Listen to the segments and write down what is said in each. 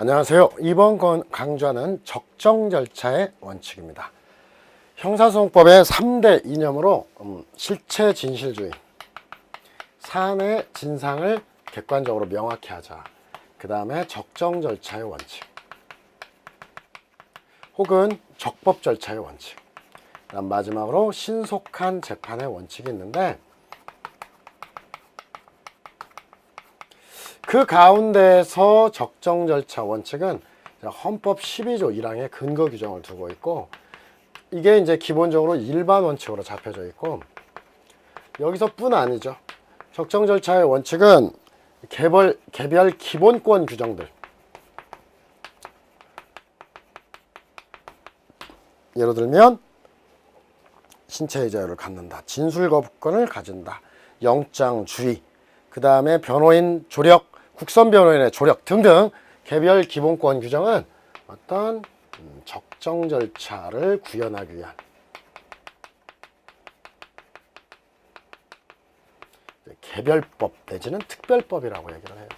안녕하세요. 이번 강좌는 적정 절차의 원칙입니다. 형사소송법의 3대 이념으로 실체 진실주의, 사안의 진상을 객관적으로 명확히 하자, 그 다음에 적정 절차의 원칙, 혹은 적법 절차의 원칙, 그다음 마지막으로 신속한 재판의 원칙이 있는데, 그 가운데서 적정 절차 원칙은 헌법 12조 1항의 근거 규정을 두고 있고, 이게 이제 기본적으로 일반 원칙으로 잡혀져 있고, 여기서뿐 아니죠. 적정 절차의 원칙은 개별 기본권 규정들, 예를 들면 신체의 자유를 갖는다, 진술 거부권을 가진다, 영장주의, 그 다음에 변호인 조력, 국선 변호인의 조력 등등 개별 기본권 규정은 어떤 적정 절차를 구현하기 위한 개별법 내지는 특별법이라고 얘기를 해요.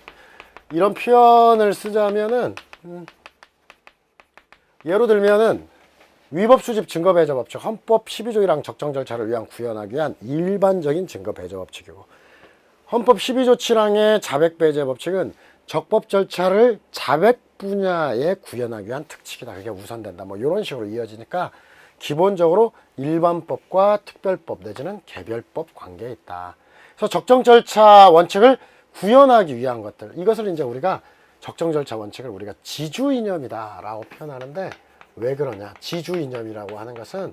이런 표현을 쓰자면은 예로 들면은 위법수집 증거배제법칙, 헌법 12조 1항 적정 절차를 위한 구현하기 위한 일반적인 증거배제법칙이고, 헌법 12조 7항의 자백배제법칙은 적법 절차를 자백 분야에 구현하기 위한 특칙이다. 그게 우선된다. 뭐 이런 식으로 이어지니까 기본적으로 일반법과 특별법 내지는 개별법 관계에 있다. 그래서 적정 절차 원칙을 구현하기 위한 것들, 이것을 이제 우리가 적정 절차 원칙을 우리가 지주 이념이다라고 표현하는데, 왜 그러냐? 지주 이념이라고 하는 것은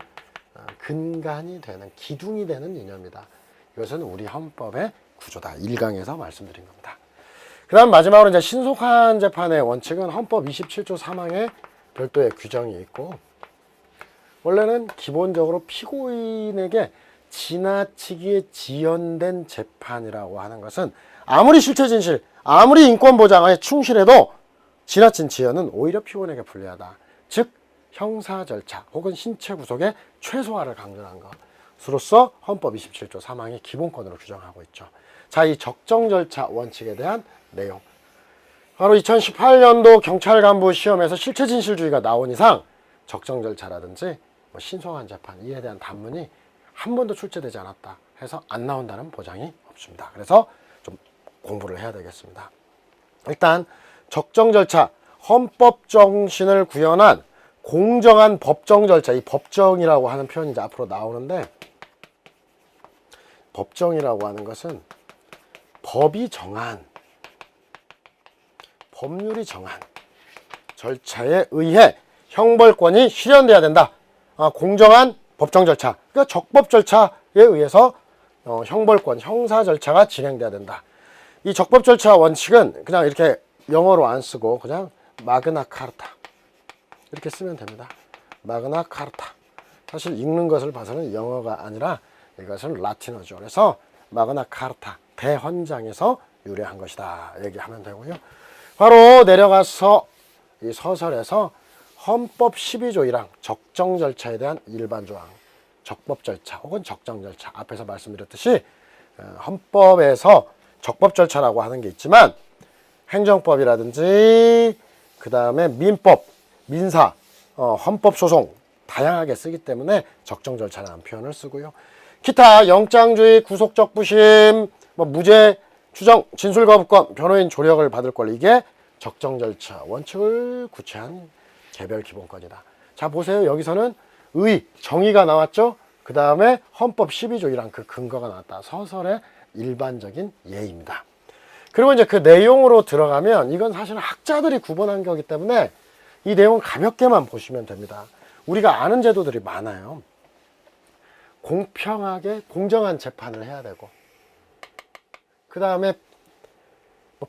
근간이 되는, 기둥이 되는 이념이다. 이것은 우리 헌법의 구조다. 1강에서 말씀드린 겁니다. 그 다음 마지막으로 이제 신속한 재판의 원칙은 헌법 27조 3항에 별도의 규정이 있고, 원래는 기본적으로 피고인에게 지나치게 지연된 재판이라고 하는 것은 아무리 실체 진실, 아무리 인권 보장에 충실해도 지나친 지연은 오히려 피고인에게 불리하다. 즉 형사 절차 혹은 신체 구속의 최소화를 강조한 것으로서 헌법 27조 3항이 기본권으로 규정하고 있죠. 자, 이 적정 절차 원칙에 대한 내용, 바로 2018년도 경찰 간부 시험에서 실체 진실주의가 나온 이상 적정 절차라든지 뭐 신속한 재판, 이에 대한 단문이 한 번도 출제되지 않았다 해서 안 나온다는 보장이 없습니다. 그래서 좀 공부를 해야 되겠습니다. 일단 적정 절차, 헌법 정신을 구현한 공정한 법정 절차, 이 법정이라고 하는 표현이 이제 앞으로 나오는데, 법정이라고 하는 것은 법이 정한, 법률이 정한 절차에 의해 형벌권이 실현돼야 된다. 공정한 법정 절차, 그러니까 적법 절차에 의해서 형벌권, 형사 절차가 진행돼야 된다. 이 적법 절차 원칙은 그냥 이렇게 영어로 안 쓰고 그냥 마그나 카르타 이렇게 쓰면 됩니다. 마그나 카르타. 사실 읽는 것을 봐서는 영어가 아니라 이것은 라틴어죠. 그래서 마그나 카르타, 대헌장에서 유래한 것이다 얘기하면 되고요. 바로 내려가서 이 서설에서 헌법 12조 1항 적정 절차에 대한 일반 조항, 적법 절차 혹은 적정 절차, 앞에서 말씀드렸듯이 헌법에서 적법 절차라고 하는 게 있지만 행정법이라든지 그 다음에 민법, 민사, 헌법소송 다양하게 쓰기 때문에 적정 절차라는 표현을 쓰고요. 기타 영장주의, 구속적 부심, 무죄 추정, 진술 거부권, 변호인 조력을 받을 권리, 이게 적정 절차 원칙을 구체한 개별 기본권이다. 자, 보세요. 여기서는 정의가 나왔죠. 그 다음에 헌법 12조 1항 그 근거가 나왔다. 서설의 일반적인 예입니다. 그리고 이제 그 내용으로 들어가면 이건 사실은 학자들이 구분한 거기 때문에 이 내용은 가볍게만 보시면 됩니다. 우리가 아는 제도들이 많아요. 공평하게 공정한 재판을 해야 되고, 그 다음에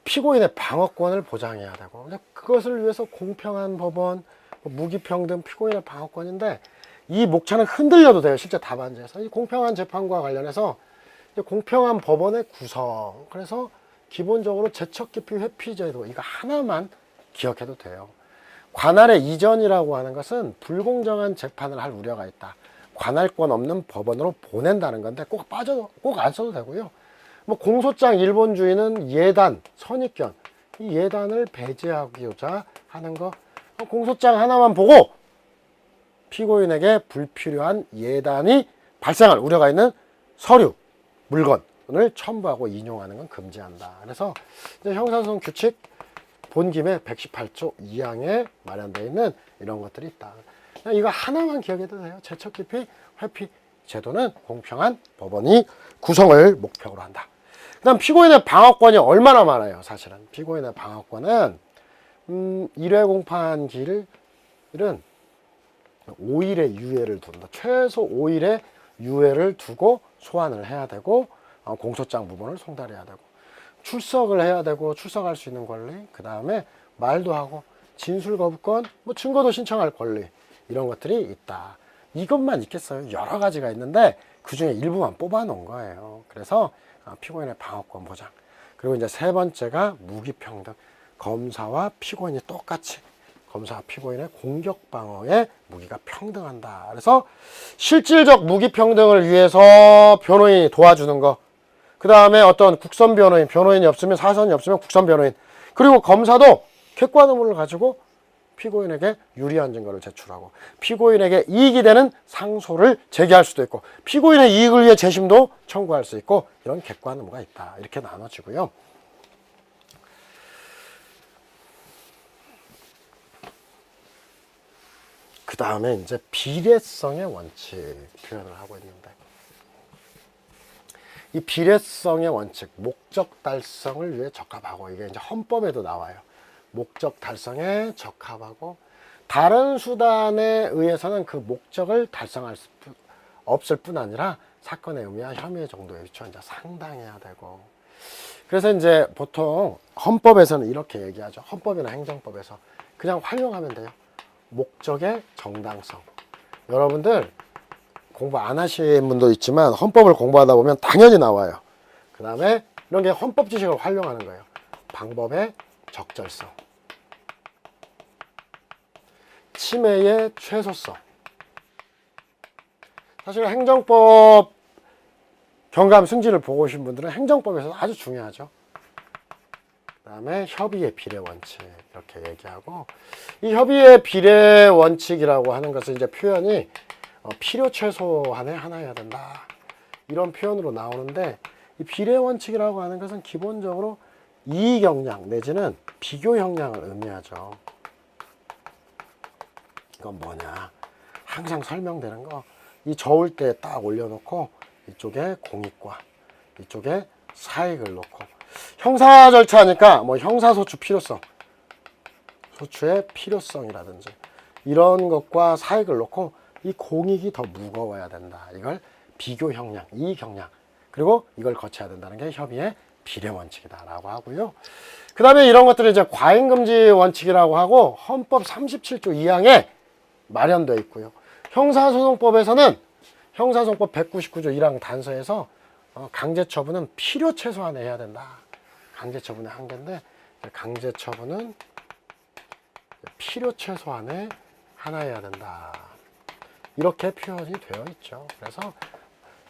피고인의 방어권을 보장해야 되고, 그것을 위해서 공평한 법원, 무기평등, 피고인의 방어권인데, 이 목차는 흔들려도 돼요. 실제 답안지에서. 이 공평한 재판과 관련해서 공평한 법원의 구성, 그래서 기본적으로 제척기피 회피제도, 이거 하나만 기억해도 돼요. 관할의 이전이라고 하는 것은 불공정한 재판을 할 우려가 있다. 관할권 없는 법원으로 보낸다는 건데 꼭 안 써도 되고요. 뭐 공소장 일본주의는 예단, 선입견, 이 예단을 배제하고자 하는 거. 공소장 하나만 보고 피고인에게 불필요한 예단이 발생할 우려가 있는 서류, 물건을 첨부하고 인용하는 건 금지한다. 그래서 이제 형사소송 규칙 본 김에 118조 2항에 마련되어 있는 이런 것들이 있다. 이거 하나만 기억해도 돼요. 제척기피 회피 제도는 공평한 법원이 구성을 목표로 한다. 그 다음 피고인의 방어권이 얼마나 많아요. 사실은 피고인의 방어권은 1회 공판기일은 5일의 유예를 둔다. 최소 5일의 유예를 두고 소환을 해야 되고 공소장 부분을 송달해야 되고 출석을 해야 되고 출석할 수 있는 권리, 그 다음에 말도 하고 진술 거부권, 뭐 증거도 신청할 권리, 이런 것들이 있다. 이것만 있겠어요? 여러 가지가 있는데 그 중에 일부만 뽑아 놓은 거예요. 그래서 피고인의 방어권 보장. 그리고 이제 세 번째가 무기평등. 검사와 피고인이 똑같이 검사와 피고인의 공격 방어에 무기가 평등한다. 그래서 실질적 무기평등을 위해서 변호인이 도와주는 거. 그 다음에 어떤 국선 변호인, 변호인이 없으면 사선이 없으면 국선 변호인. 그리고 검사도 객관 의무를 가지고 피고인에게 유리한 증거를 제출하고 피고인에게 이익이 되는 상소를 제기할 수도 있고 피고인의 이익을 위해 재심도 청구할 수 있고 이런 객관 의무가 있다. 이렇게 나눠지고요. 그 다음에 이제 비례성의 원칙 표현을 하고 있는데 이 비례성의 원칙, 목적 달성을 위해 적합하고 이게 이제 헌법에도 나와요. 목적 달성에 적합하고 다른 수단에 의해서는 그 목적을 달성할 수 없을 뿐 아니라 사건의 의미와 혐의 정도의 위치가 이제 상당해야 되고 그래서 이제 보통 헌법에서는 이렇게 얘기하죠. 헌법이나 행정법에서 그냥 활용하면 돼요. 목적의 정당성. 여러분들 공부 안 하신 분도 있지만 헌법을 공부하다 보면 당연히 나와요. 그 다음에 이런 게 헌법 지식을 활용하는 거예요. 방법의 적절성, 침해의 최소성. 사실 행정법 경감 승진을 보고 오신 분들은 행정법에서 아주 중요하죠. 그 다음에 협의의 비례 원칙 이렇게 얘기하고 이 협의의 비례 원칙이라고 하는 것은 이제 표현이 필요 최소한의 하나여야 된다. 이런 표현으로 나오는데 이 비례 원칙이라고 하는 것은 기본적으로 이익 역량 내지는 비교 역량을 의미하죠. 이건 뭐냐? 항상 설명되는 거. 이 저을 때 딱 올려놓고 이쪽에 공익과 이쪽에 사익을 놓고 형사 절차니까 뭐 형사소추 필요성, 소추의 필요성이라든지 이런 것과 사익을 놓고 이 공익이 더 무거워야 된다. 이걸 비교 형량, 이익 형량 그리고 이걸 거쳐야 된다는 게 협의의 비례 원칙이다라고 하고요. 그 다음에 이런 것들을 이제 과잉금지 원칙이라고 하고 헌법 37조 2항에 마련되어 있고요. 형사소송법에서는 형사소송법 199조 1항 단서에서 강제처분은 필요 최소한에 해야 된다. 강제처분의 한계인데 강제처분은 필요 최소한에 하나여야 된다. 이렇게 표현이 되어 있죠. 그래서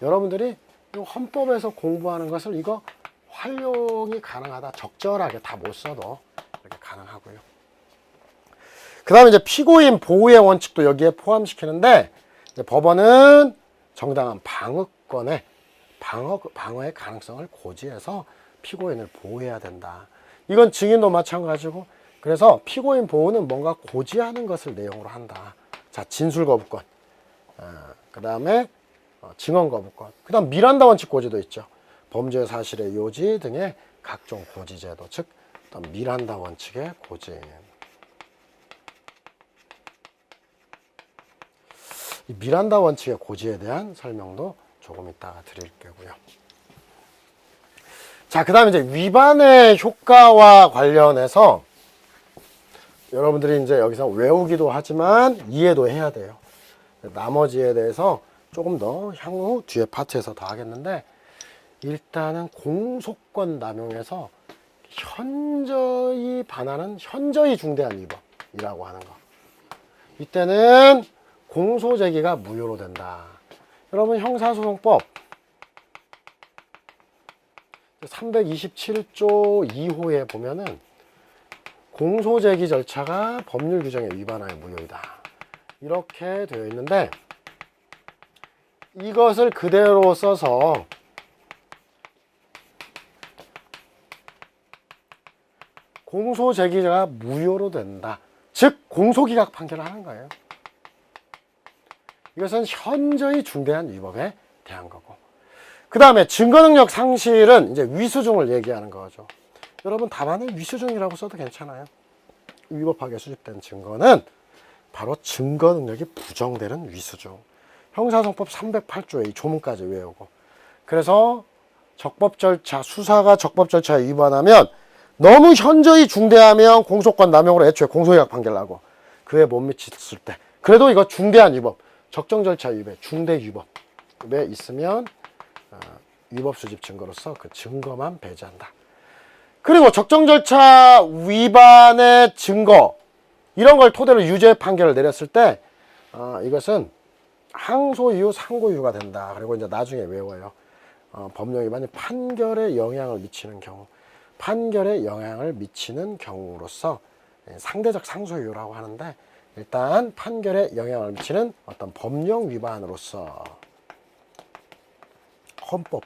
여러분들이 이 헌법에서 공부하는 것을 이거 활용이 가능하다. 적절하게 다 못 써도 이렇게 가능하고요. 그 다음에 이제 피고인 보호의 원칙도 여기에 포함시키는데 이제 법원은 정당한 방어권에 방어의 가능성을 고지해서 피고인을 보호해야 된다. 이건 증인도 마찬가지고 그래서 피고인 보호는 뭔가 고지하는 것을 내용으로 한다. 자, 진술 거부권, 그 다음에 증언 거부권, 그 다음 미란다 원칙 고지도 있죠. 범죄 사실의 요지 등의 각종 고지 제도, 즉 미란다 원칙의 고지. 이 미란다 원칙의 고지에 대한 설명도 조금 이따가 드릴 거고요. 자, 그 다음에 이제 위반의 효과와 관련해서 여러분들이 이제 여기서 외우기도 하지만 이해도 해야 돼요. 나머지에 대해서 조금 더 향후 뒤에 파트에서 더 하겠는데 일단은 공소권 남용에서 현저히 반하는 현저히 중대한 위법이라고 하는 거. 이때는 공소 제기가 무효로 된다. 여러분 형사소송법 327조 2호에 보면은 공소제기 절차가 법률 규정에 위반하여 무효이다. 이렇게 되어 있는데 이것을 그대로 써서 공소제기가 무효로 된다. 즉 공소기각 판결을 하는 거예요. 이것은 현저히 중대한 위법에 대한 거고, 그 다음에 증거능력 상실은 이제 위수중을 얘기하는 거죠. 여러분 답안을 위수중이라고 써도 괜찮아요. 위법하게 수집된 증거는 바로 증거능력이 부정되는 위수중. 형사소송법 308조의 이 조문까지 외우고, 그래서 적법 절차, 수사가 적법 절차에 위반하면 너무 현저히 중대하면 공소권 남용으로 애초에 공소기각 판결을 하고, 그에 못 미쳤을 때 그래도 이거 중대한 위법, 적정 절차 위배, 중대 위법에 있으면 위법 수집 증거로서 그 증거만 배제한다. 그리고 적정 절차 위반의 증거 이런 걸 토대로 유죄 판결을 내렸을 때 이것은 항소 이후 상고 이후가 된다. 그리고 이제 나중에 외워요. 법령 위반이 판결에 영향을 미치는 경우, 판결에 영향을 미치는 경우로서 상대적 상소 이유라고 하는데, 일단 판결에 영향을 미치는 어떤 법령 위반으로서 헌법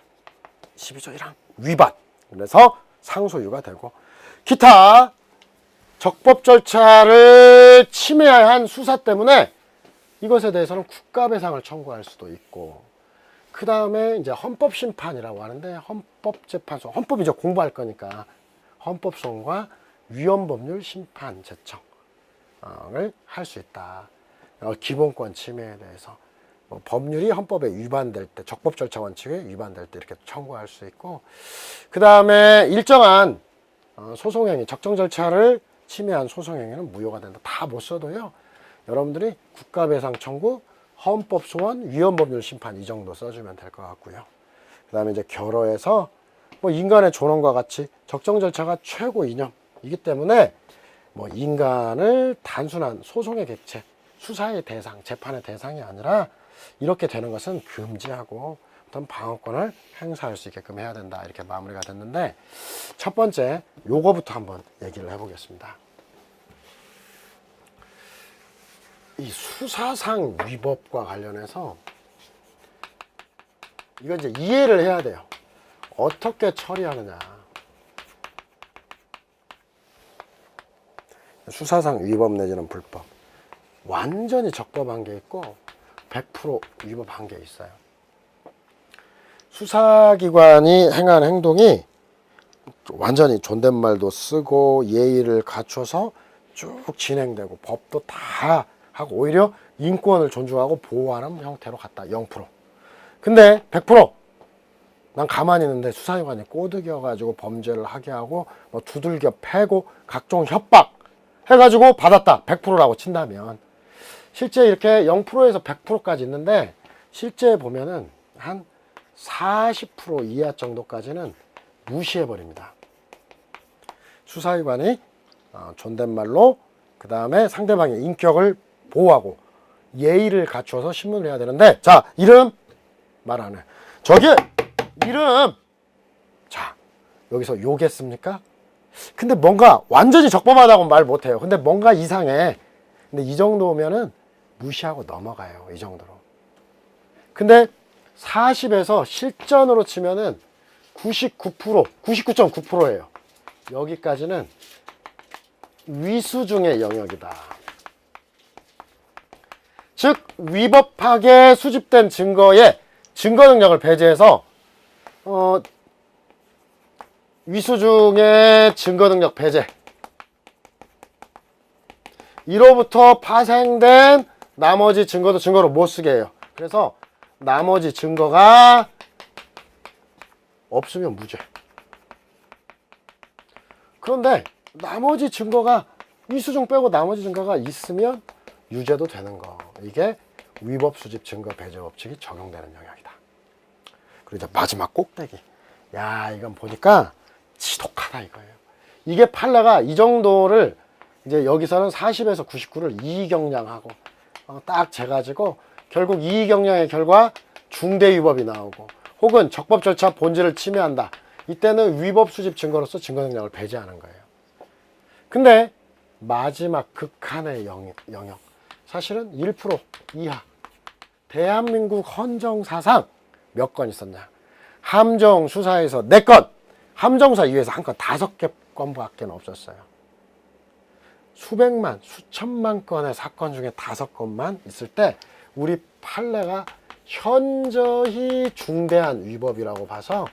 12조 1항 위반, 그래서 상소유가 되고, 기타 적법 절차를 침해한 수사 때문에 이것에 대해서는 국가배상을 청구할 수도 있고, 그 다음에 이제 헌법심판이라고 하는데, 헌법재판소, 헌법이죠. 공부할 거니까 헌법소원과 위헌법률 심판 제청을 할 수 있다. 기본권 침해에 대해서 법률이 헌법에 위반될 때, 적법 절차 원칙에 위반될 때 이렇게 청구할 수 있고, 그 다음에 일정한 소송행위, 적정 절차를 침해한 소송행위는 무효가 된다. 다 못 써도요, 여러분들이 국가배상 청구, 헌법소원, 위헌법률 심판 이 정도 써주면 될 것 같고요. 그 다음에 이제 결어에서 인간의 존엄과 같이 적정 절차가 최고 이념이기 때문에 인간을 단순한 소송의 객체, 수사의 대상, 재판의 대상이 아니라 이렇게 되는 것은 금지하고 어떤 방어권을 행사할 수 있게끔 해야 된다. 이렇게 마무리가 됐는데, 첫 번째 요거부터 한번 얘기를 해보겠습니다. 이 수사상 위법과 관련해서 이거 이제 이해를 해야 돼요. 어떻게 처리하느냐. 수사상 위법 내지는 불법, 완전히 적법한 게 있고 100% 위법한 게 있어요. 수사기관이 행한 행동이 완전히 존댓말도 쓰고 예의를 갖춰서 쭉 진행되고 법도 다 하고 오히려 인권을 존중하고 보호하는 형태로 갔다. 0%. 근데 100% 난 가만히 있는데 수사기관이 꼬드겨가지고 범죄를 하게 하고 두들겨 패고 각종 협박 해가지고 받았다. 100%라고 친다면, 실제 이렇게 0%에서 100%까지 있는데 실제 보면은 한 40% 이하 정도까지는 무시해버립니다. 수사기관이 존댓말로 그 다음에 상대방의 인격을 보호하고 예의를 갖춰서 신문을 해야 되는데, 자, 이름 말 안 해. 저기 이름, 자, 여기서 욕했습니까? 근데 뭔가 완전히 적법하다고 말 못해요. 근데 뭔가 이상해. 근데 이 정도면은 무시하고 넘어가요. 이 정도로. 근데 40에서 실전으로 치면은 99%, 99.9%예요. 여기까지는 위수중의 영역이다. 즉 위법하게 수집된 증거에 증거 능력을 배제해서 위수중의 증거 능력 배제, 이로부터 파생된 나머지 증거도 증거로 못 쓰게 해요. 그래서 나머지 증거가 없으면 무죄. 그런데 나머지 증거가, 위수중 빼고 나머지 증거가 있으면 유죄도 되는 거. 이게 위법 수집 증거 배제 법칙이 적용되는 영역이다. 그리고 이제 마지막 꼭대기. 야, 이건 보니까 지독하다 이거예요. 이게 판례가 이 정도를 이제 여기서는 40에서 99를 이의경량하고 딱 재가지고 결국 이의경량의 결과 중대 위법이 나오고, 혹은 적법 절차 본질을 침해한다. 이때는 위법 수집 증거로서 증거 능력을 배제하는 거예요. 근데 마지막 극한의 영역. 사실은 1% 이하. 대한민국 헌정사상 몇 건 있었냐? 함정 수사에서 4건, 함정사 이외에서 한 건 5개 건밖에 없었어요. 수백만, 수천만 건의 사건 중에 5건만 있을 때 우리 판례가 현저히 중대한 위법이라고 봐서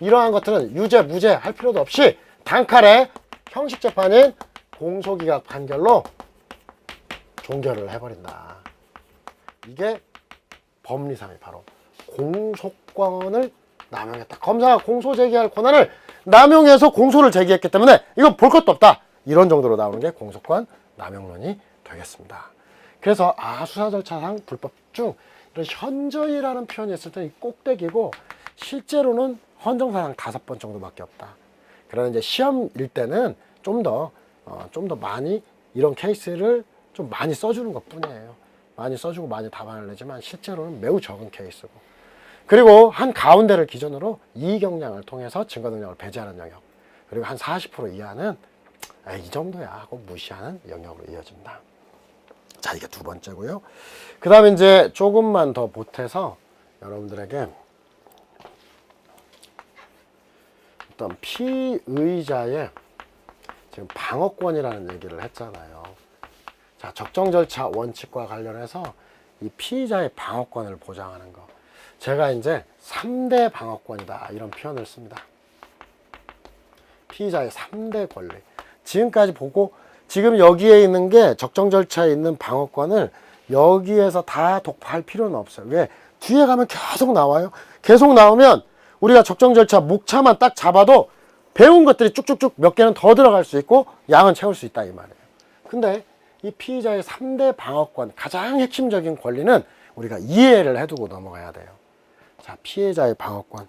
이러한 것들은 유죄, 무죄 할 필요도 없이 단칼에 형식재판인 공소기각 판결로 종결을 해버린다. 이게 법리상의 바로 공소권을 남용했다. 검사가 공소 제기할 권한을 남용해서 공소를 제기했기 때문에 이건 볼 것도 없다. 이런 정도로 나오는 게 공소권 남용론이 되겠습니다. 그래서 수사 절차상 불법 중 이런 현저히라는 표현이 있을 때 꼭대기고 실제로는 헌정사상 5번 정도밖에 없다. 그러나 이제 시험일 때는 좀 더 많이 이런 케이스를 좀 많이 써주는 것 뿐이에요. 많이 써주고 많이 답안을 내지만 실제로는 매우 적은 케이스고. 그리고 한 가운데를 기준으로 이의경량을 통해서 증거 능력을 배제하는 영역. 그리고 한 40% 이하는 이 정도야 하고 무시하는 영역으로 이어집니다. 자, 이게 두 번째고요. 그 다음에 이제 조금만 더 보태서 여러분들에게 어떤 피의자의 지금 방어권이라는 얘기를 했잖아요. 자, 적정 절차 원칙과 관련해서 이 피의자의 방어권을 보장하는 거. 제가 이제 3대 방어권이다 이런 표현을 씁니다. 피의자의 3대 권리. 지금까지 보고 지금 여기에 있는 게 적정 절차에 있는 방어권을 여기에서 다 독파할 필요는 없어요. 왜? 뒤에 가면 계속 나와요. 계속 나오면 우리가 적정 절차 목차만 딱 잡아도 배운 것들이 쭉쭉쭉 몇 개는 더 들어갈 수 있고 양은 채울 수 있다 이 말이에요. 근데 이 피의자의 3대 방어권 가장 핵심적인 권리는 우리가 이해를 해두고 넘어가야 돼요. 자, 피해자의 방어권.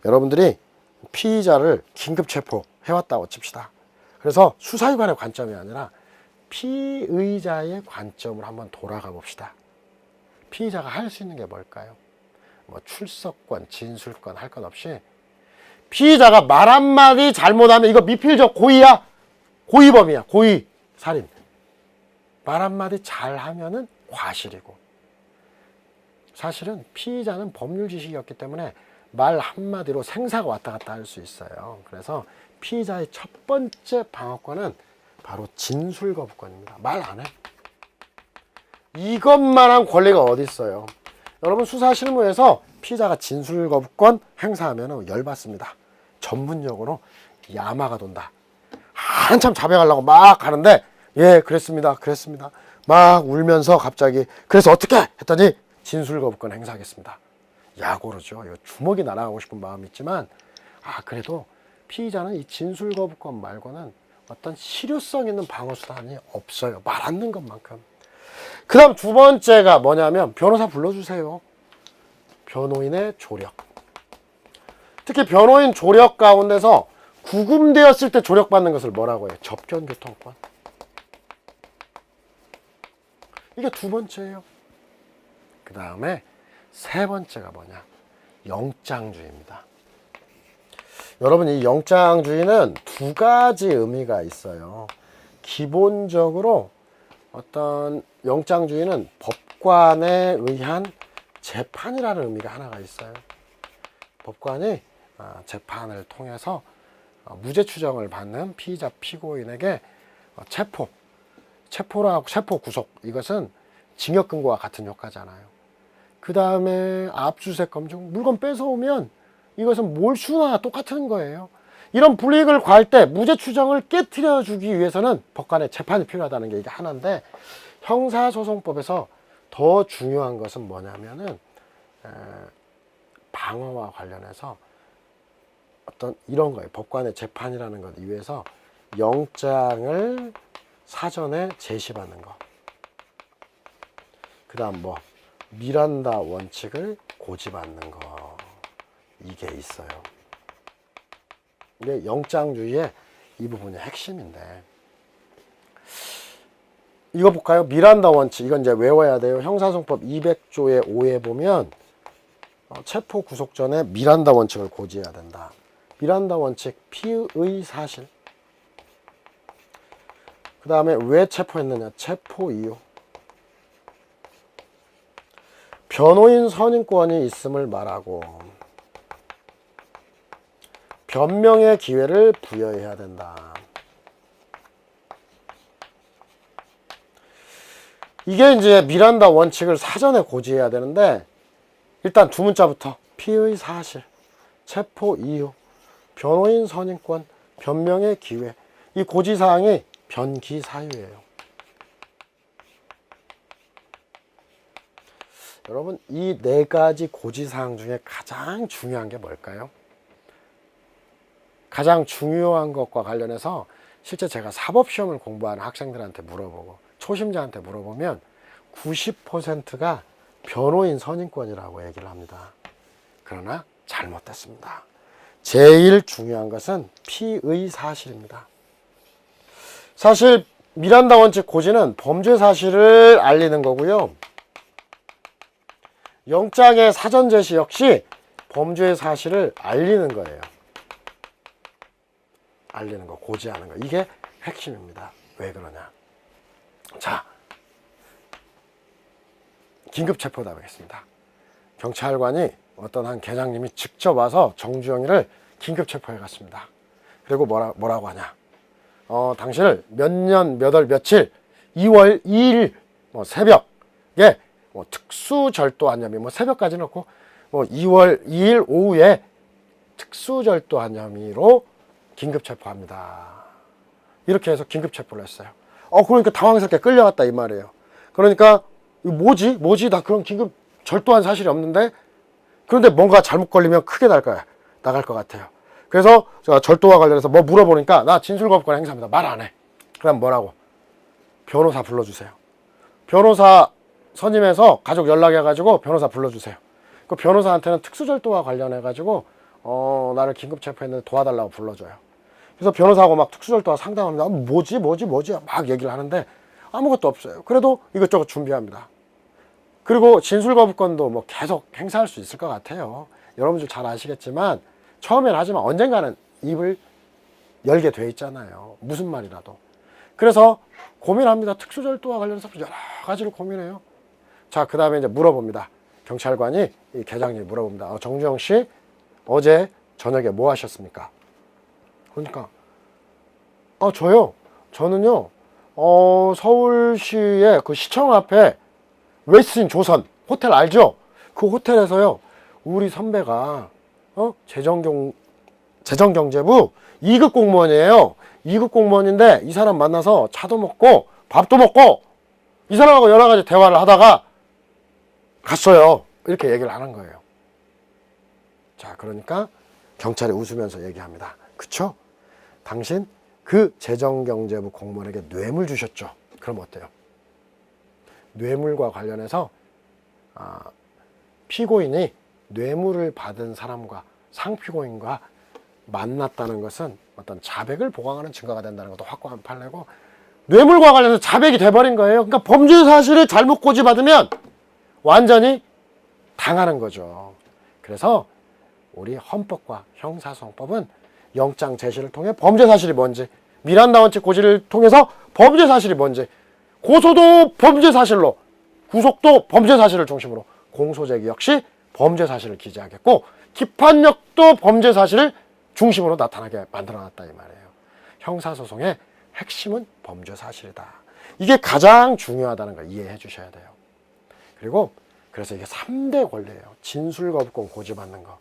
여러분들이 피의자를 긴급 체포해왔다고 칩시다. 그래서 수사기관의 관점이 아니라 피의자의 관점으로 한번 돌아가 봅시다. 피의자가 할 수 있는 게 뭘까요? 뭐 출석권, 진술권 할 것 없이 피의자가 말 한마디 잘못하면 이거 미필적 고의야. 고의범이야. 고의 살인. 말 한마디 잘하면은 과실이고. 사실은 피의자는 법률 지식이었기 때문에 말 한마디로 생사가 왔다 갔다 할 수 있어요. 그래서 피의자의 첫 번째 방어권은 바로 진술거부권입니다. 말 안 해. 이것만한 권리가 어디 있어요? 여러분 수사 실무에서 피의자가 진술거부권 행사하면 열받습니다. 전문적으로 야마가 돈다. 한참 자백하려고 막 가는데 예 그랬습니다. 막 울면서 갑자기 그래서 어떻게 했더니 진술거부권 행사하겠습니다. 야고르죠. 주먹이 날아가고 싶은 마음이 있지만 그래도 피의자는 이 진술거부권 말고는 어떤 실효성 있는 방어수단이 없어요. 말 안 듣는 것만큼. 그 다음 두 번째가 뭐냐면 변호사 불러주세요. 변호인의 조력. 특히 변호인 조력 가운데서 구금되었을 때 조력받는 것을 뭐라고 해요? 접견교통권. 이게 두 번째예요. 그 다음에 세 번째가 뭐냐? 영장주의입니다. 여러분 이 영장주의는 두 가지 의미가 있어요. 기본적으로 어떤 영장주의는 법관에 의한 재판이라는 의미가 하나가 있어요. 법관이 재판을 통해서 무죄 추정을 받는 피의자 피고인에게 체포 구속 이것은 징역금고와 같은 효과잖아요. 그 다음에 압수수색 검증 물건 뺏어오면 이것은 몰수나 똑같은 거예요. 이런 불이익을 가할 때 무죄 추정을 깨트려 주기 위해서는 법관의 재판이 필요하다는 게 이게 하나인데 형사소송법에서 더 중요한 것은 뭐냐면은 방어와 관련해서 어떤 이런 거예요. 법관의 재판이라는 것 이외에서 영장을 사전에 제시받는 거. 그 다음 뭐 미란다 원칙을 고집하는 거. 이게 있어요. 이게 영장주의의 이 부분이 핵심인데 이거 볼까요? 미란다 원칙 이건 이제 외워야 돼요. 형사소송법 200조의 5에 보면 체포 구속 전에 미란다 원칙을 고지해야 된다. 미란다 원칙 피의 사실. 그 다음에 왜 체포했느냐? 체포 이유. 변호인 선임권이 있음을 말하고 변명의 기회를 부여해야 된다. 이게 이제 미란다 원칙을 사전에 고지해야 되는데, 일단 두 문자부터 피의 사실, 체포 이유, 변호인 선임권, 변명의 기회, 이 고지사항이 변기사유예요. 여러분, 이 네 가지 고지사항 중에 가장 중요한 게 뭘까요? 가장 중요한 것과 관련해서 실제 제가 사법시험을 공부하는 학생들한테 물어보고 초심자한테 물어보면 90%가 변호인 선임권이라고 얘기를 합니다. 그러나 잘못됐습니다. 제일 중요한 것은 피의 사실입니다. 사실 미란다 원칙 고지는 범죄 사실을 알리는 거고요. 영장의 사전 제시 역시 범죄 사실을 알리는 거예요. 알리는 거, 고지하는 거. 이게 핵심입니다. 왜 그러냐? 자, 긴급 체포당하겠습니다. 경찰관이 어떤 한 계장님이 직접 와서 정주영이를 긴급 체포해 갔습니다. 그리고 뭐라고 하냐? 당신을 몇 년, 몇 월, 며칠, 2월 2일 새벽에 특수절도한 혐의, 새벽까지 넣고 2월 2일 오후에 특수절도한 혐의로 긴급 체포합니다. 이렇게 해서 긴급 체포를 했어요. 그러니까 당황스럽게 끌려갔다 이 말이에요. 그러니까 뭐지? 나 그런 긴급 절도한 사실이 없는데, 그런데 뭔가 잘못 걸리면 크게 나갈 것 같아요. 그래서 제가 절도와 관련해서 물어보니까 나 진술거부권 행사합니다. 말 안 해. 그럼 뭐라고? 변호사 불러주세요. 변호사 선임해서 가족 연락해가지고 변호사 불러주세요. 그 변호사한테는 특수절도와 관련해가지고 나를 긴급 체포했는데 도와달라고 불러줘요. 그래서 변호사하고 막 특수절도와 상담합니다. 뭐지 막 얘기를 하는데 아무것도 없어요. 그래도 이것저것 준비합니다. 그리고 진술거부권도 계속 행사할 수 있을 것 같아요. 여러분들 잘 아시겠지만 처음엔 하지만 언젠가는 입을 열게 돼 있잖아요. 무슨 말이라도. 그래서 고민합니다. 특수절도와 관련해서 여러 가지를 고민해요. 자, 그 다음에 이제 물어봅니다. 경찰관이, 이 계장님이 물어봅니다. 정주영 씨, 어제 저녁에 뭐 하셨습니까? 그러니까, 저는요, 서울시의 그 시청 앞에 웨스틴 조선 호텔 알죠? 그 호텔에서요, 우리 선배가 재정경제부 2급 공무원이에요. 2급 공무원인데 이 사람 만나서 차도 먹고 밥도 먹고 이 사람하고 여러 가지 대화를 하다가 갔어요. 이렇게 얘기를 하는 거예요. 자, 그러니까 경찰이 웃으면서 얘기합니다. 그쵸? 당신 그 재정경제부 공무원에게 뇌물 주셨죠? 그럼 어때요? 뇌물과 관련해서 피고인이 뇌물을 받은 사람과 상피고인과 만났다는 것은 어떤 자백을 보강하는 증거가 된다는 것도 확고한 판례고, 뇌물과 관련해서 자백이 돼버린 거예요. 그러니까 범죄 사실을 잘못 고지받으면 완전히 당하는 거죠. 그래서 우리 헌법과 형사소송법은 영장 제시를 통해 범죄 사실이 뭔지, 미란다 원칙 고지를 통해서 범죄 사실이 뭔지, 고소도 범죄 사실로, 구속도 범죄 사실을 중심으로, 공소제기 역시 범죄 사실을 기재하겠고, 기판력도 범죄 사실을 중심으로 나타나게 만들어놨다 이 말이에요. 형사소송의 핵심은 범죄 사실이다. 이게 가장 중요하다는 걸 이해해 주셔야 돼요. 그리고 그래서 이게 3대 권리예요. 진술거부권 고지받는 거,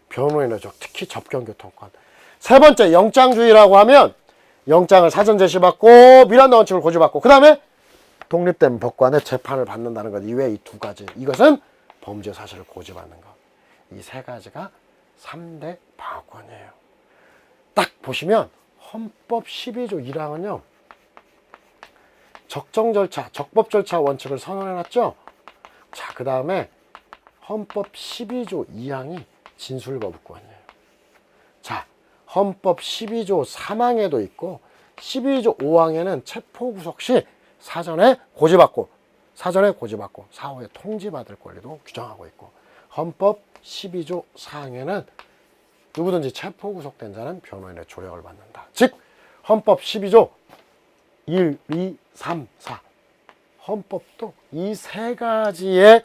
변호인의 적, 특히 접견교통권. 세 번째, 영장주의라고 하면 영장을 사전 제시받고 미란다 원칙을 고지받고 그 다음에 독립된 법관의 재판을 받는다는 것 이외에 이 두 가지, 이것은 범죄 사실을 고지받는 것. 이 세 가지가 3대 방어권이에요. 딱 보시면 헌법 12조 1항은요. 적정 절차, 적법 절차 원칙을 선언해놨죠. 자, 그 다음에 헌법 12조 2항이 진술거부권이에요. 자, 헌법 12조 3항에도 있고 12조 5항에는 체포구속 시 사전에 고지받고 사후에 통지받을 권리도 규정하고 있고, 헌법 12조 4항에는 누구든지 체포구속된 자는 변호인의 조력을 받는다. 즉 헌법 12조 1, 2, 3, 4. 헌법도 이 세 가지의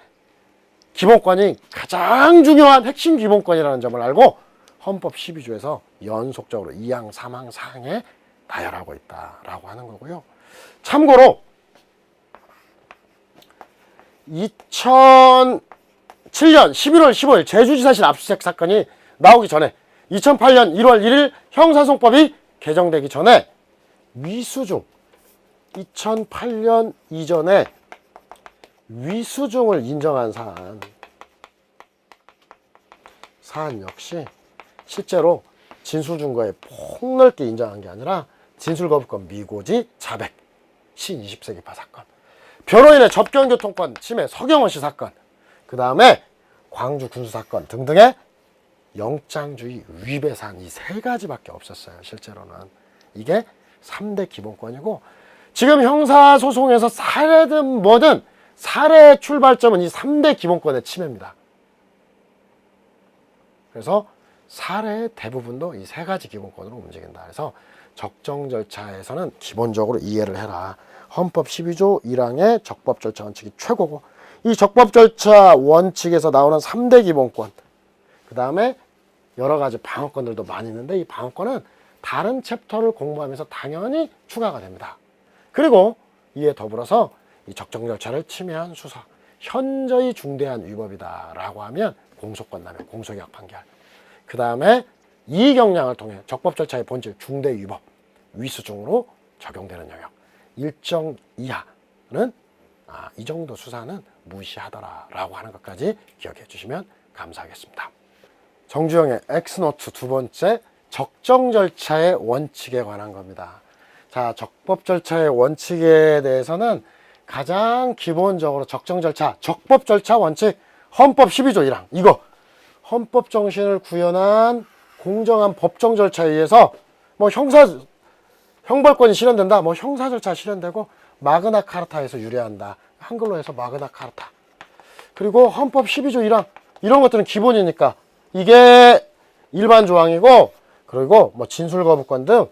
기본권이 가장 중요한 핵심 기본권이라는 점을 알고 헌법 12조에서 연속적으로 2항, 3항, 4항에 나열하고 있다라고 하는 거고요. 참고로 2007년 11월 15일 제주지사실 압수수색 사건이 나오기 전에 2008년 1월 1일 형사소송법이 개정되기 전에 위수중 2008년 이전에 위수중을 인정한 사안 역시 실제로 진술증거에 폭넓게 인정한 게 아니라 진술거부권 미고지 자백 시 20세기파 사건, 변호인의 접견교통권 침해 서경원 씨 사건, 그 다음에 광주 군수 사건 등등의 영장주의 위배 사안 이 세 가지밖에 없었어요. 실제로는 이게 3대 기본권이고 지금 형사소송에서 살해든 뭐든 살해의 출발점은 이 3대 기본권의 침해입니다. 그래서 살해의 대부분도 이 세 가지 기본권으로 움직인다. 그래서 적정 절차에서는 기본적으로 이해를 해라. 헌법 12조 1항의 적법 절차 원칙이 최고고 이 적법 절차 원칙에서 나오는 3대 기본권, 그 다음에 여러 가지 방어권들도 많이 있는데 이 방어권은 다른 챕터를 공부하면서 당연히 추가가 됩니다. 그리고 이에 더불어서 이 적정 절차를 침해한 수사, 현저히 중대한 위법이다 라고 하면 공소권 남용, 공소기각 판결, 그 다음에 이의경량을 통해 적법 절차의 본질, 중대 위법, 위수중으로 적용되는 영역, 일정 이하는 이 정도 수사는 무시하더라 라고 하는 것까지 기억해 주시면 감사하겠습니다. 정주영의 엑스노트 두 번째, 적정 절차의 원칙에 관한 겁니다. 자, 적법 절차의 원칙에 대해서는 가장 기본적으로 적정 절차, 적법 절차 원칙, 헌법 12조 1항, 이거 헌법 정신을 구현한 공정한 법정 절차에 의해서 뭐 형벌권이 실현된다, 뭐 형사 절차 실현되고 마그나 카르타에서 유래한다, 한글로 해서 마그나 카르타. 그리고 헌법 12조 1항 이런 것들은 기본이니까 이게 일반 조항이고, 그리고 뭐 진술거부권 등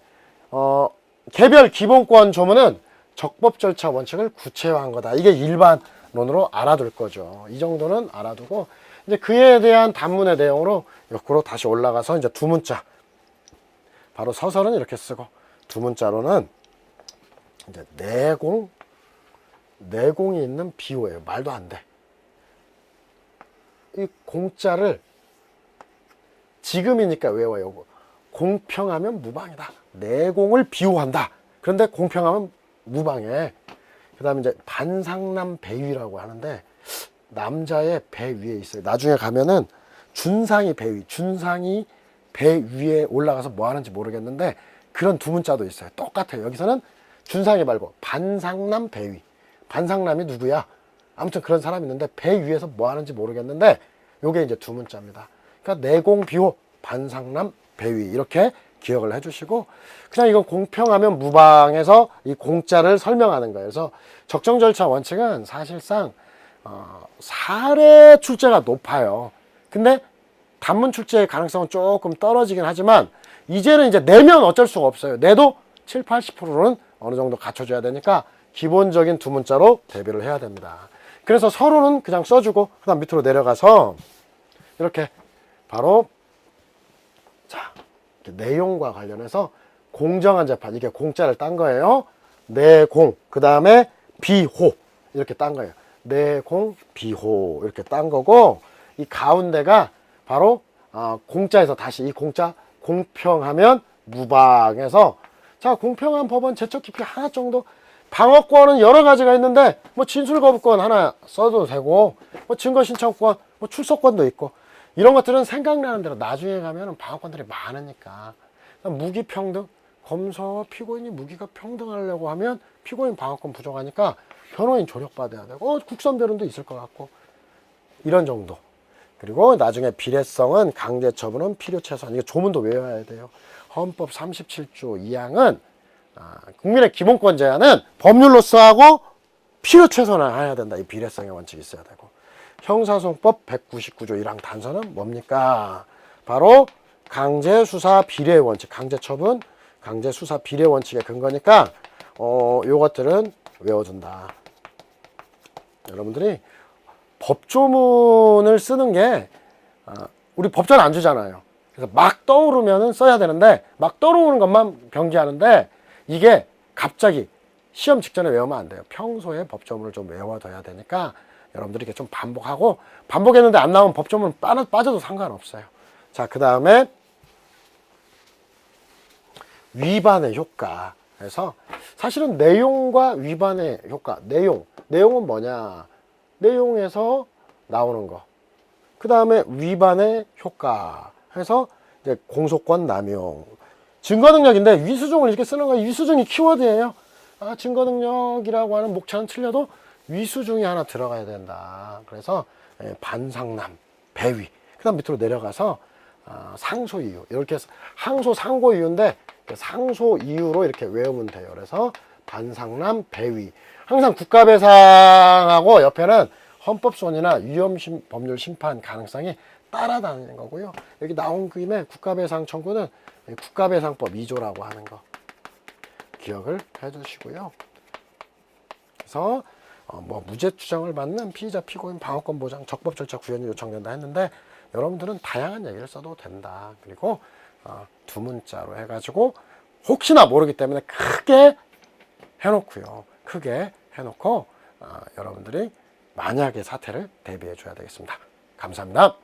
개별 기본권 조문은 적법 절차 원칙을 구체화한 거다. 이게 일반론으로 알아둘 거죠. 이 정도는 알아두고 이제 그에 대한 단문의 내용으로 옆으로 다시 올라가서 이제 두 문자, 바로 서설은 이렇게 쓰고 두 문자로는 이제 내공이 있는 비호예요. 말도 안 돼. 이 공자를 지금이니까 외워요. 공평하면 무방이다. 내공을 비호한다. 그런데 공평하면 무방해. 그 다음에 이제 반상남 배위라고 하는데 남자의 배 위에 있어요. 나중에 가면은 준상이 배 위, 준상이 배 위에 올라가서 뭐 하는지 모르겠는데 그런 두 문자도 있어요. 똑같아요. 여기서는 준상이 말고 반상남 배 위. 반상남이 누구야? 아무튼 그런 사람이 있는데 배 위에서 뭐 하는지 모르겠는데 요게 이제 두 문자입니다. 그러니까 내공 비호 반상남 배위 이렇게 기억을 해주시고, 그냥 이건 공평하면 무방해서 이 공짜를 설명하는 거예요. 그래서 적정 절차 원칙은 사실상 사례 출제가 높아요. 근데 단문 출제의 가능성은 조금 떨어지긴 하지만 이제는 이제 내면 어쩔 수가 없어요. 내도 7, 80%는 어느 정도 갖춰줘야 되니까 기본적인 두 문자로 대비를 해야 됩니다. 그래서 서로는 그냥 써주고 그 다음 밑으로 내려가서 이렇게 바로 자, 내용과 관련해서 공정한 재판, 이게 공짜를 딴 거예요. 내공, 그 다음에 비호 이렇게 딴 거예요. 내공, 비호 이렇게 딴 거고, 이 가운데가 바로 공짜에서 다시 이 공짜 공평하면 무방해서, 자, 공평한 법원 제척 기피 하나 정도, 방어권은 여러 가지가 있는데 뭐 진술거부권 하나 써도 되고 뭐 증거신청권, 뭐 출소권도 있고 이런 것들은 생각나는 대로 나중에 가면은 방어권들이 많으니까 무기평등, 검사와 피고인이 무기가 평등하려고 하면 피고인 방어권 부족하니까 변호인 조력받아야 되고 국선변론도 있을 것 같고 이런 정도. 그리고 나중에 비례성은 강제 처분은 필요 최소한, 이게 조문도 외워야 돼요. 헌법 37조 2항은 국민의 기본권 제한은 법률로서하고 필요 최소한을 해야 된다. 이 비례성의 원칙이 있어야 되고, 형사소송법 199조 1항 단서는 뭡니까? 바로 강제수사 비례 원칙, 강제처분, 강제수사 비례 원칙의 근거니까 요것들은 외워준다. 여러분들이 법조문을 쓰는 게 우리 법전 안 주잖아요. 그래서 막 떠오르면은 써야 되는데 막 떠오르는 것만 병기하는데 이게 갑자기 시험 직전에 외우면 안 돼요. 평소에 법조문을 좀 외워둬야 되니까 여러분들이 이렇게 좀 반복하고, 반복했는데 안 나오면 법조문 빠져도 상관없어요. 자, 그 다음에 위반의 효과. 그래서 사실은 내용과 위반의 효과. 내용은 뭐냐? 내용에서 나오는 거. 그 다음에 위반의 효과 해서 이제 공소권 남용. 증거능력인데 위수중을 이렇게 쓰는 거예요. 위수중이 키워드예요. 증거능력이라고 하는 목차는 틀려도 위수중이 하나 들어가야 된다. 그래서 반상남, 배위. 그 다음 밑으로 내려가서 상소이유. 이렇게 해서 항소, 상고이유인데 상소 이유로 이렇게 외우면 돼요. 그래서 반상남, 배위. 항상 국가배상하고 옆에는 헌법소원이나 위헌법률 심판 가능성이 따라다니는 거고요. 여기 나온 김에 국가배상 청구는 국가배상법 2조라고 하는 거 기억을 해주시고요. 그래서 무죄 추정을 받는 피의자 피고인 방어권 보장 적법 절차 구현이 요청된다 했는데 여러분들은 다양한 얘기를 써도 된다. 그리고 두 문자로 해가지고 혹시나 모르기 때문에 크게 해놓고요. 크게 해놓고 여러분들이 만약의 사태를 대비해 줘야 되겠습니다. 감사합니다.